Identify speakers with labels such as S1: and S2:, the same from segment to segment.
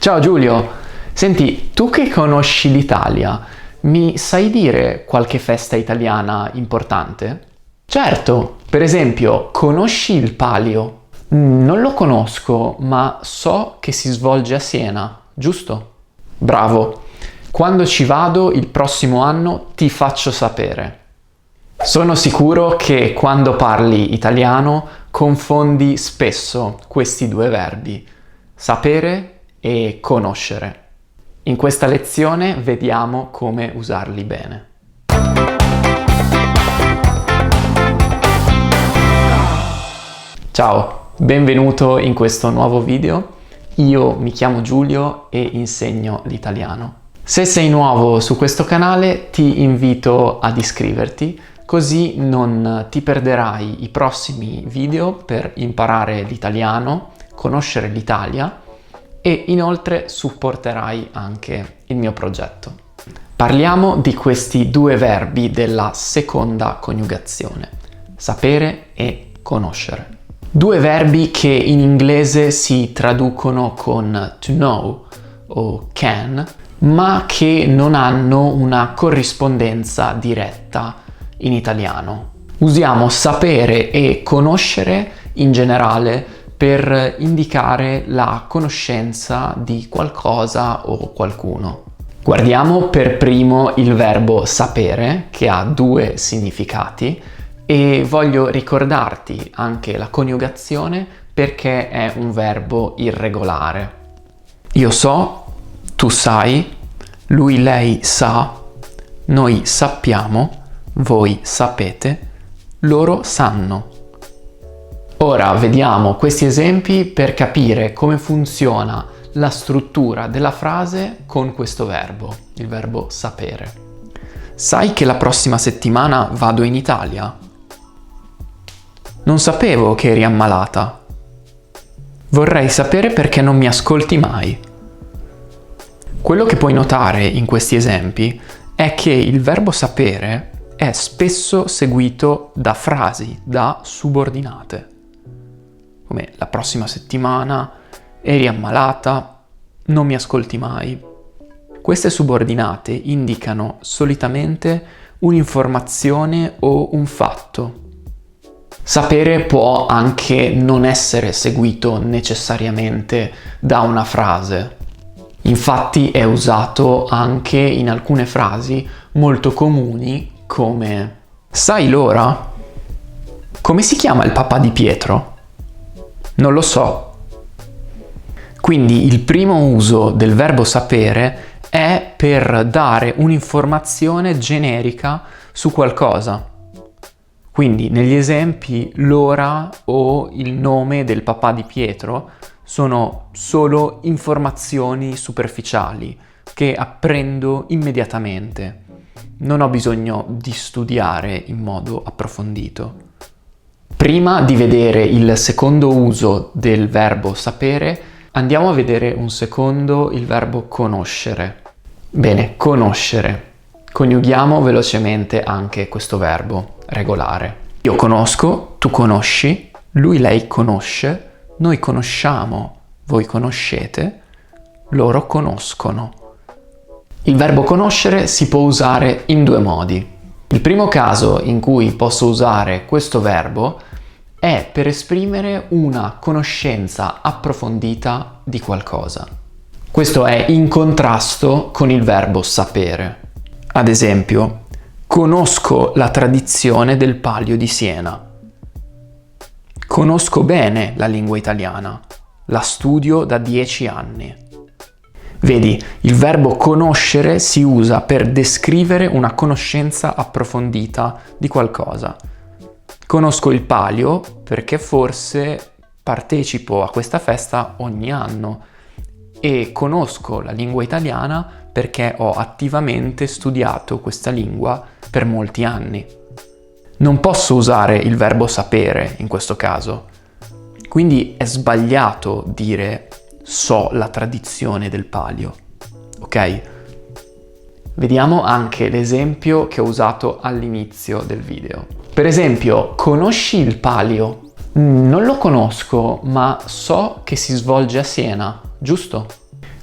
S1: Ciao Giulio, senti, tu che conosci l'Italia, mi sai dire qualche festa italiana importante? Certo, per esempio, conosci il Palio? Non lo conosco, ma so che si svolge a Siena, giusto? Bravo. Quando ci vado il prossimo anno ti faccio sapere. Sono sicuro che quando parli italiano confondi spesso questi due verbi, sapere e conoscere. In questa lezione vediamo come usarli bene. Ciao, benvenuto in questo nuovo video. Io mi chiamo Giulio e insegno l'italiano. Se sei nuovo su questo canale ti invito ad iscriverti, così non ti perderai i prossimi video per imparare l'italiano, conoscere l'Italia e inoltre supporterai anche il mio progetto. Parliamo di questi due verbi della seconda coniugazione, sapere e conoscere. Due verbi che in inglese si traducono con to know o can, ma che non hanno una corrispondenza diretta in italiano. Usiamo sapere e conoscere in generale per indicare la conoscenza di qualcosa o qualcuno. Guardiamo per primo il verbo sapere, che ha due significati, e voglio ricordarti anche la coniugazione perché è un verbo irregolare. Io so, tu sai, lui, lei sa, noi sappiamo, voi sapete, loro sanno. Ora vediamo questi esempi per capire come funziona la struttura della frase con questo verbo, il verbo sapere. Sai che la prossima settimana vado in Italia? Non sapevo che eri ammalata. Vorrei sapere perché non mi ascolti mai. Quello che puoi notare in questi esempi è che il verbo sapere è spesso seguito da frasi, da subordinate, come la prossima settimana, eri ammalata, non mi ascolti mai. Queste subordinate indicano solitamente un'informazione o un fatto. Sapere può anche non essere seguito necessariamente da una frase. Infatti è usato anche in alcune frasi molto comuni come sai l'ora? Come si chiama il papà di Pietro? Non lo so. Quindi il primo uso del verbo sapere è per dare un'informazione generica su qualcosa. Quindi negli esempi l'ora o il nome del papà di Pietro sono solo informazioni superficiali che apprendo immediatamente. Non ho bisogno di studiare in modo approfondito. Prima di vedere il secondo uso del verbo sapere, andiamo a vedere un secondo il verbo conoscere. Bene, conoscere. Coniughiamo velocemente anche questo verbo regolare. Io conosco, tu conosci, lui, lei conosce, noi conosciamo, voi conoscete, loro conoscono. Il verbo conoscere si può usare in due modi. Il primo caso in cui posso usare questo verbo è per esprimere una conoscenza approfondita di qualcosa. Questo è in contrasto con il verbo sapere. Ad esempio, conosco la tradizione del Palio di Siena. Conosco bene la lingua italiana, la studio da 10 anni. Vedi, il verbo conoscere si usa per descrivere una conoscenza approfondita di qualcosa. Conosco il Palio perché forse partecipo a questa festa ogni anno e conosco la lingua italiana perché ho attivamente studiato questa lingua per molti anni. Non posso usare il verbo sapere in questo caso, quindi è sbagliato dire so la tradizione del Palio, ok? Vediamo anche l'esempio che ho usato all'inizio del video. Per esempio, conosci il Palio? Non lo conosco, ma so che si svolge a Siena, giusto?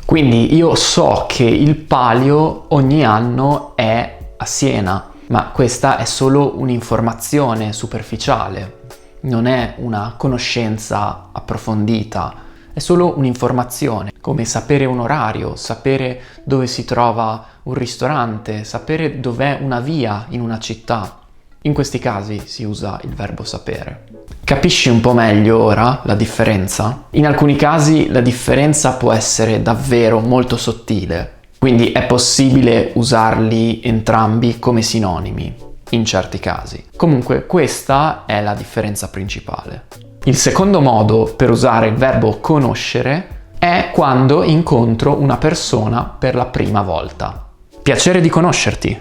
S1: Quindi io so che il Palio ogni anno è a Siena, ma questa è solo un'informazione superficiale, non è una conoscenza approfondita, è solo un'informazione, come sapere un orario, sapere dove si trova un ristorante, sapere dov'è una via in una città. In questi casi si usa il verbo sapere. Capisci un po' meglio ora la differenza? In alcuni casi la differenza può essere davvero molto sottile, quindi è possibile usarli entrambi come sinonimi, in certi casi. Comunque questa è la differenza principale. Il secondo modo per usare il verbo conoscere è quando incontro una persona per la prima volta. Piacere di conoscerti.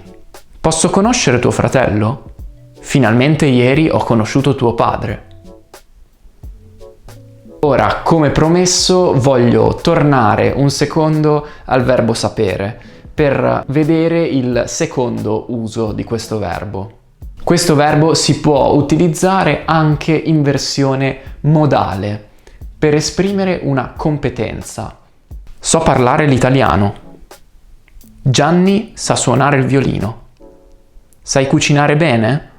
S1: Posso conoscere tuo fratello? Finalmente ieri ho conosciuto tuo padre. Ora, come promesso, voglio tornare un secondo al verbo sapere per vedere il secondo uso di questo verbo. Questo verbo si può utilizzare anche in versione modale per esprimere una competenza. So parlare l'italiano. Gianni sa suonare il violino. Sai cucinare bene?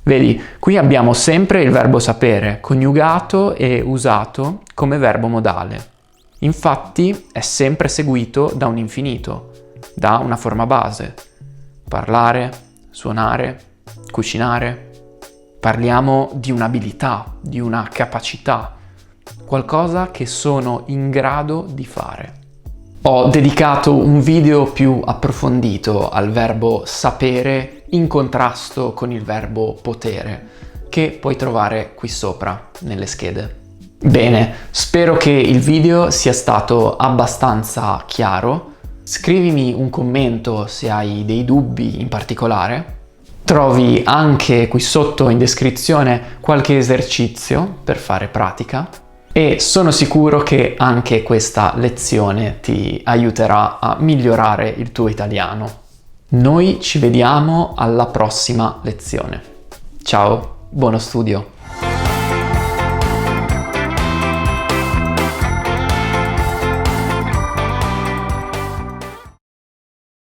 S1: Vedi, qui abbiamo sempre il verbo sapere, coniugato e usato come verbo modale. Infatti è sempre seguito da un infinito, da una forma base. Parlare, suonare, cucinare. Parliamo di un'abilità, di una capacità, qualcosa che sono in grado di fare. Ho dedicato un video più approfondito al verbo sapere in contrasto con il verbo potere, che puoi trovare qui sopra nelle schede. Bene, spero che il video sia stato abbastanza chiaro. Scrivimi un commento se hai dei dubbi in particolare. Trovi anche qui sotto in descrizione qualche esercizio per fare pratica. E sono sicuro che anche questa lezione ti aiuterà a migliorare il tuo italiano. Noi ci vediamo alla prossima lezione. Ciao, buono studio!